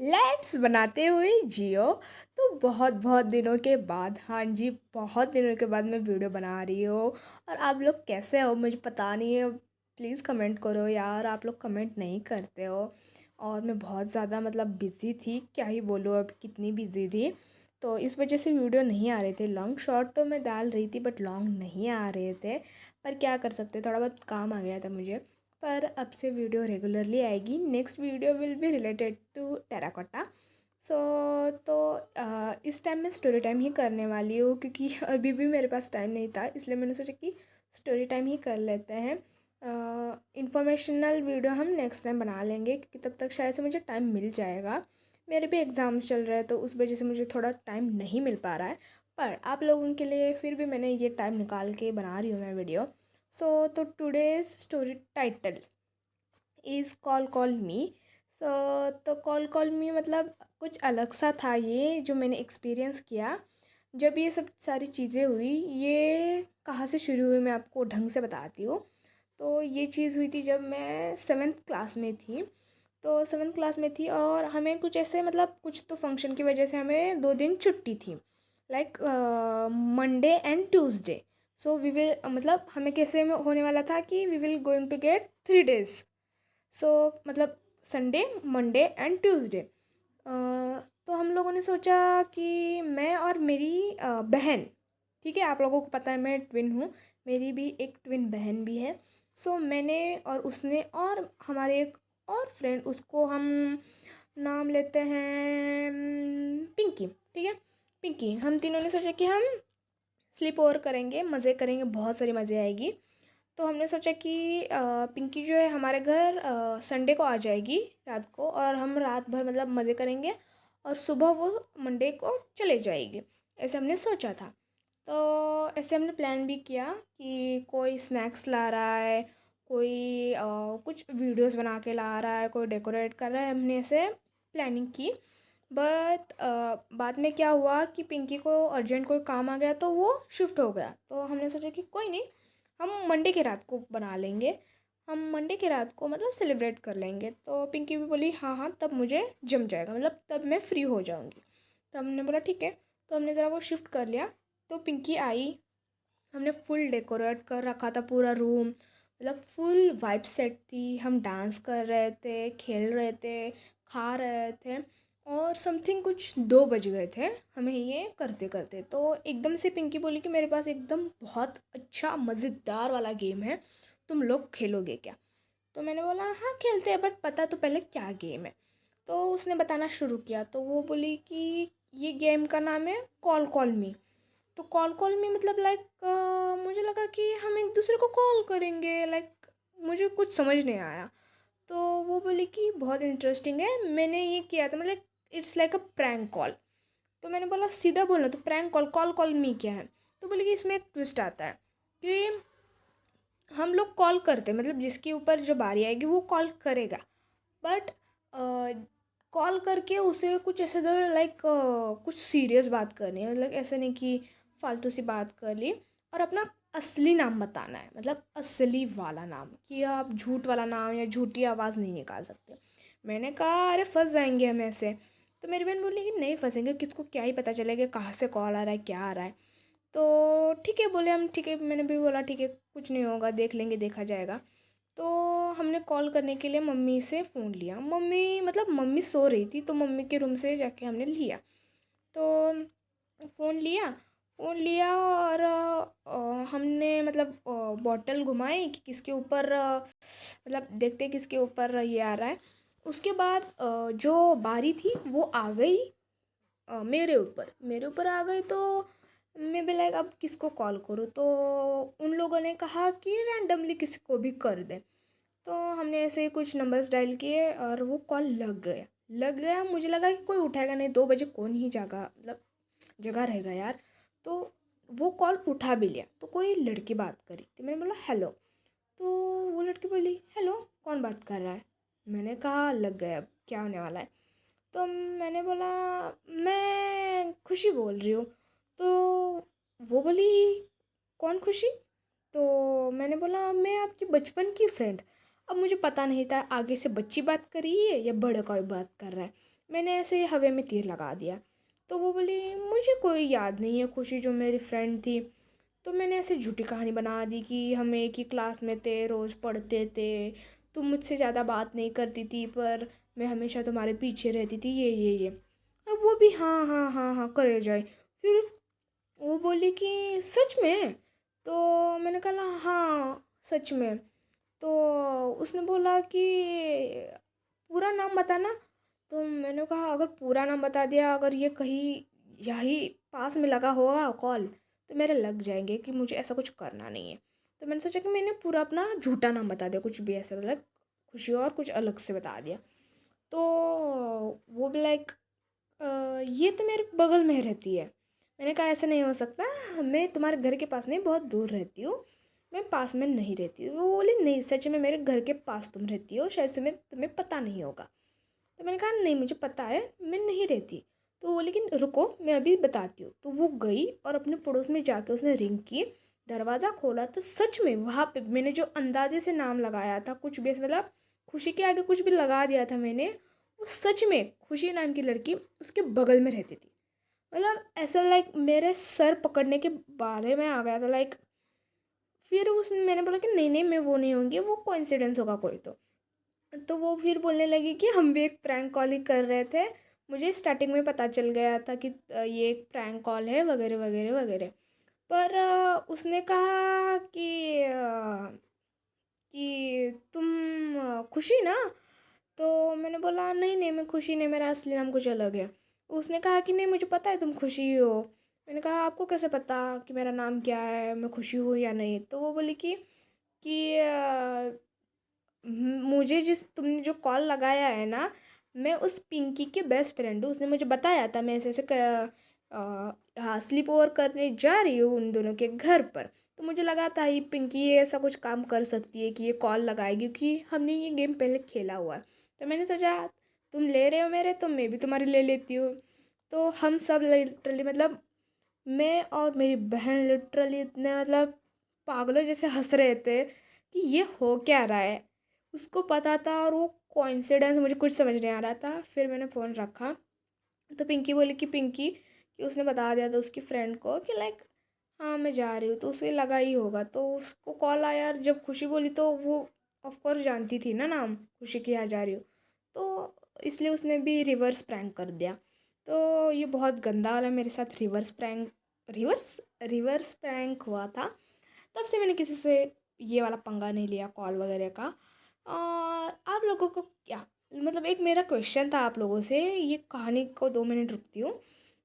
Let's बनाते हुए जियो। तो बहुत बहुत दिनों के बाद, हाँ जी, बहुत दिनों के बाद मैं वीडियो बना रही हूँ। और आप लोग कैसे हो मुझे पता नहीं है। प्लीज़ कमेंट करो यार, आप लोग कमेंट नहीं करते हो। और मैं बहुत ज़्यादा बिज़ी थी, क्या ही बोलूँ अब कितनी बिज़ी थी। तो इस वजह से वीडियो नहीं आ रहे थे। लॉन्ग शॉर्ट तो मैं डाल रही थी बट लॉन्ग नहीं आ रहे थे। पर क्या कर सकते, थोड़ा बहुत काम आ गया था मुझे। पर अब से वीडियो रेगुलरली आएगी। Next video will be related to terracotta. So तो इस टाइम मैं स्टोरी टाइम ही करने वाली हूँ, क्योंकि अभी भी मेरे पास टाइम नहीं था, इसलिए मैंने सोचा कि स्टोरी टाइम ही कर लेते हैं। इंफॉर्मेशनल वीडियो हम नेक्स्ट टाइम बना लेंगे, क्योंकि तब तक शायद से मुझे टाइम मिल जाएगा। मेरे भी एग्ज़ाम चल रहे हैं तो उस वजह से मुझे थोड़ा टाइम नहीं मिल पा रहा है। पर आप लोगों के लिए फिर भी मैंने ये टाइम निकाल के बना रही हूँ मैं वीडियो। सो तो today's story title is call call मी। तो कॉल कॉल मी कुछ अलग सा था, ये जो मैंने एक्सपीरियंस किया जब ये सब सारी चीज़ें हुई। ये कहाँ से शुरू हुई मैं आपको ढंग से बताती हूँ। तो ये चीज़ हुई थी जब मैं सेवन्थ क्लास में थी। तो सेवन्थ क्लास में थी और हमें कुछ ऐसे कुछ तो फंक्शन की वजह से हमें 2 दिन छुट्टी थी, like Monday and Tuesday. So we will हमें कैसे में होने वाला था कि we will going to get 3 days। So Sunday, Monday and Tuesday. तो हम लोगों ने सोचा कि मैं और मेरी बहन, ठीक है, आप लोगों को पता है मैं ट्विन हूँ, मेरी भी एक ट्विन बहन भी है। सो मैंने और उसने और हमारे एक और फ्रेंड, उसको हम नाम लेते हैं पिंकी, ठीक है, पिंकी। हम तीनों ने सोचा कि हम स्लीप ओवर करेंगे, मज़े करेंगे, बहुत सारी मज़े आएगी। तो हमने सोचा कि पिंकी जो है हमारे घर संडे को आ जाएगी रात को, और हम रात भर मज़े करेंगे और सुबह वो मंडे को चले जाएगी। ऐसे हमने सोचा था। तो ऐसे हमने प्लान भी किया कि कोई स्नैक्स ला रहा है, कोई कुछ वीडियोस बना के ला रहा है, कोई डेकोरेट कर रहा है। हमने ऐसे प्लानिंग की। बट बाद में क्या हुआ कि पिंकी को अर्जेंट कोई काम आ गया तो वो शिफ्ट हो गया। तो हमने सोचा कि कोई नहीं, हम मंडे की रात को बना लेंगे, हम मंडे की रात को सेलिब्रेट कर लेंगे। तो पिंकी भी बोली हाँ हाँ, तब मुझे जम जाएगा, तब मैं फ्री हो जाऊँगी। तो हमने बोला ठीक है। तो हमने ज़रा वो शिफ्ट कर लिया। तो पिंकी आई, हमने फुल डेकोरेट कर रखा था पूरा रूम, फुल वाइब सेट थी। हम डांस कर रहे थे, खेल रहे थे, खा रहे थे। और समथिंग कुछ 2 बज गए थे हमें ये करते करते। तो एकदम से पिंकी बोली कि मेरे पास एकदम बहुत अच्छा मज़ेदार वाला गेम है, तुम लोग खेलोगे क्या? तो मैंने बोला हाँ खेलते हैं, बट पता तो पहले क्या गेम है। तो उसने बताना शुरू किया। तो वो बोली कि ये गेम का नाम है कॉल कॉल मी। तो कॉल कॉल में मुझे लगा कि हम एक दूसरे को कॉल करेंगे, मुझे कुछ समझ नहीं आया। तो वो बोली कि बहुत इंटरेस्टिंग है, मैंने ये किया था, it's like a prank call. तो मैंने बोला सीधा बोलना, तो प्रैंक कॉल, कॉल कॉल मी क्या है? तो बोली कि इसमें एक ट्विस्ट आता है कि हम लोग कॉल करते, जिसके ऊपर जो बारी आएगी वो कॉल करेगा। बट कॉल करके उसे कुछ ऐसे दो, कुछ सीरियस बात करनी है, ऐसे नहीं कि फालतू सी बात कर ली। और अपना असली नाम बताना है, असली वाला नाम, कि आप झूठ वाला नाम या झूठी आवाज़ नहीं निकाल सकते। मैंने कहा अरे फंस जाएंगे हम ऐसे। तो मेरी बहन बोली कि नहीं फंसेंगे, किसको क्या ही पता चलेगा कहाँ से कॉल आ रहा है, क्या आ रहा है। तो ठीक है बोले हम, ठीक है, मैंने भी बोला ठीक है, कुछ नहीं होगा, देख लेंगे, देखा जाएगा। तो हमने कॉल करने के लिए मम्मी से फ़ोन लिया। मम्मी सो रही थी, तो मम्मी के रूम से जाके हमने लिया। तो फ़ोन लिया और हमने बॉटल घुमाई कि किसके ऊपर देखते किसके ऊपर ये आ रहा है। उसके बाद जो बारी थी वो आ गई मेरे ऊपर आ गई। तो मैं भी अब किसको कॉल करूँ? तो उन लोगों ने कहा कि रैंडमली किसी को भी कर दें। तो हमने ऐसे ही कुछ नंबर्स डायल किए और वो कॉल लग गया। मुझे लगा कि कोई उठाएगा नहीं, 2 बजे कौन ही जगह रहेगा यार। तो वो कॉल उठा भी लिया। तो कोई लड़की बात करी थी, मैंने बोला हेलो। तो वो लड़की बोली हेलो, कौन बात कर रहा है? मैंने कहा लग गया, अब क्या होने वाला है? तो मैंने बोला मैं खुशी बोल रही हूँ। तो वो बोली कौन खुशी? तो मैंने बोला मैं आपकी बचपन की फ्रेंड। अब मुझे पता नहीं था आगे से बच्ची बात कर रही है या बड़ा कोई बात कर रहा है। मैंने ऐसे हवा में तीर लगा दिया। तो वो बोली मुझे कोई याद नहीं है खुशी जो मेरी फ्रेंड थी। तो मैंने ऐसे झूठी कहानी बना दी कि हम एक ही क्लास में थे, रोज़ पढ़ते थे, तुम मुझसे ज़्यादा बात नहीं करती थी पर मैं हमेशा तुम्हारे पीछे रहती थी, ये। अब वो भी हाँ हाँ हाँ हाँ करे जाए। फिर वो बोली कि सच में? तो मैंने कहा हाँ सच में। तो उसने बोला कि पूरा नाम बताना। तो मैंने कहा अगर पूरा नाम बता दिया, अगर ये कहीं यही पास में लगा होगा कॉल, तो मेरे लग जाएंगे कि मुझे ऐसा कुछ करना नहीं है। तो मैंने सोचा कि मैंने पूरा अपना झूठा नाम बता दिया, कुछ भी ऐसा मतलब खुशी और कुछ अलग से बता दिया। तो वो भी लाइक ये तो मेरे बगल में रहती है। मैंने कहा ऐसा नहीं हो सकता, मैं तुम्हारे घर के पास नहीं, बहुत दूर रहती हूँ, मैं पास में नहीं रहती। वो बोली नहीं सच में मेरे घर के पास तुम रहती हो, शायद तुम्हें पता नहीं होगा। तो मैंने कहा नहीं मुझे पता है, मैं नहीं रहती। तो वो लेकिन रुको मैं अभी बताती हूँ। तो वो गई और अपने पड़ोस में जाके उसने रिंग की, दरवाज़ा खोला तो सच में वहाँ पे मैंने जो अंदाजे से नाम लगाया था, कुछ भी मतलब खुशी के आगे कुछ भी लगा दिया था मैंने, वो सच में खुशी नाम की लड़की उसके बगल में रहती थी। मतलब ऐसा लाइक मेरे सर पकड़ने के बारे में आ गया था लाइक। फिर उस मैंने बोला कि नहीं नहीं मैं वो नहीं होंगी, वो कोइंसिडेंस होगा कोई। तो वो फिर बोलने लगी कि हम भी एक प्रैंक कॉल ही कर रहे थे, मुझे स्टार्टिंग में पता चल गया था कि ये एक प्रैंक कॉल है वगैरह वगैरह वगैरह। पर उसने कहा कि तुम खुशी ना? तो मैंने बोला नहीं नहीं मैं खुशी नहीं, मेरा असली नाम कुछ अलग है। उसने कहा कि नहीं मुझे पता है तुम खुशी हो। मैंने कहा आपको कैसे पता कि मेरा नाम क्या है, मैं खुशी हूँ या नहीं? तो वो बोली कि मुझे जिस तुमने जो कॉल लगाया है ना, मैं उस पिंकी के बेस्ट फ्रेंड हूँ, उसने मुझे बताया था मैं ऐसे ऐसे हाँ स्लीप ओवर करने जा रही हूँ उन दोनों के घर पर। तो मुझे लगा था ये पिंकी ये ऐसा कुछ काम कर सकती है कि ये कॉल लगाएगी, क्योंकि हमने ये गेम पहले खेला हुआ है। तो मैंने सोचा तुम ले रहे हो मेरे तो मैं भी तुम्हारी ले लेती हूँ। तो हम सब लिटरली मतलब मैं और मेरी बहन लिटरली इतने मतलब पागलों जैसे हंस रहे थे कि ये हो क्या रहा है। उसको पता था और वो कोइंसिडेंस मुझे कुछ समझ नहीं आ रहा था। फिर मैंने फ़ोन रखा तो पिंकी बोली कि उसने बता दिया था उसकी फ्रेंड को कि लाइक हाँ मैं जा रही हूँ, तो उसे लगा ही होगा। तो उसको कॉल आया और जब खुशी बोली तो वो ऑफ कोर्स जानती थी ना नाम खुशी की, यहाँ जा रही हूँ। तो इसलिए उसने भी रिवर्स प्रैंक कर दिया। तो ये बहुत गंदा वाला मेरे साथ रिवर्स रिवर्स प्रैंक हुआ था। तब से मैंने किसी से ये वाला पंगा नहीं लिया कॉल वगैरह का। और आप लोगों को क्या मतलब, एक मेरा क्वेश्चन था आप लोगों से, ये कहानी को 2 मिनट रुकती हूँ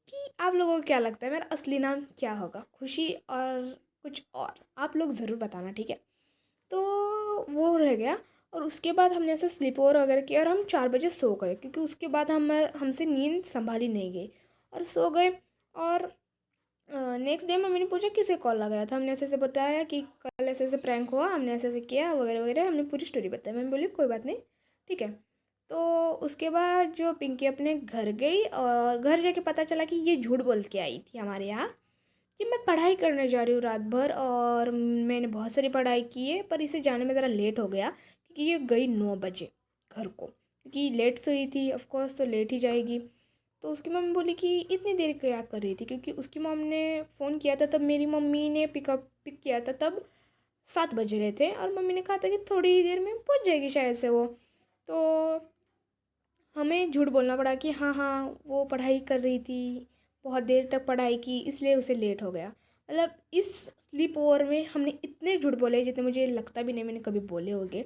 कि आप लोगों को क्या लगता है मेरा असली नाम क्या होगा, खुशी और कुछ और? आप लोग ज़रूर बताना, ठीक है? तो वो रह गया। और उसके बाद हमने ऐसे स्लीप ओवर वगैरह किया और हम 4 बजे सो गए, क्योंकि उसके बाद हमसे नींद संभाली नहीं गई और सो गए। और नेक्स्ट डे मम्मी ने पूछा किसे कॉल लगाया था, हमने ऐसे ऐसे बताया कि कल ऐसे ऐसे प्रैंक हुआ, हमने ऐसे ऐसे किया वगैरह वगैरह, हमने पूरी स्टोरी बताई। मैंने बोली कोई बात नहीं, ठीक है। तो उसके बाद जो पिंकी अपने घर गई और घर जाके पता चला कि ये झूठ बोल के आई थी हमारे यहाँ कि मैं पढ़ाई करने जा रही हूँ रात भर, और मैंने बहुत सारी पढ़ाई की है पर इसे जाने में ज़रा लेट हो गया, क्योंकि ये गई 9 बजे घर को, क्योंकि लेट सोई थी ऑफ कोर्स तो लेट ही जाएगी। तो उसकी मम्मी बोली कि इतनी देर क्या कर रही थी, क्योंकि उसकी मॉम ने फ़ोन किया था तब मेरी मम्मी ने पिक किया था तब 7 बज रहे थे, और मम्मी ने कहा था कि थोड़ी ही देर में पहुंच जाएगी शायद से वो। तो हमें झूठ बोलना पड़ा कि हाँ हाँ वो पढ़ाई कर रही थी, बहुत देर तक पढ़ाई की इसलिए उसे लेट हो गया। मतलब इस स्लीप ओवर में हमने इतने झूठ बोले जितने मुझे लगता भी नहीं मैंने कभी बोले होंगे,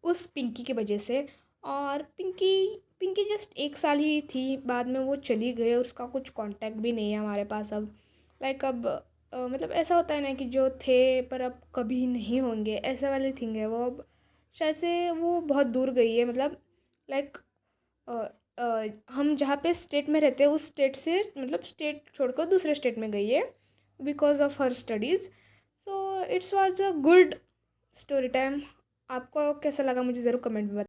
उस पिंकी की वजह से। और पिंकी पिंकी जस्ट 1 साल ही थी, बाद में वो चली गई और उसका कुछ कांटेक्ट भी नहीं है हमारे पास अब। लाइक अब मतलब ऐसा होता है ना कि जो थे पर अब कभी नहीं होंगे, ऐसा वाली थिंग है वो। अब शायद से वो बहुत दूर गई है, मतलब लाइक हम जहाँ पे स्टेट में रहते हैं उस स्टेट से मतलब स्टेट छोड़कर दूसरे स्टेट में गई है because of her studies. So it's was a good story time. आपको कैसा लगा मुझे ज़रूर कमेंट में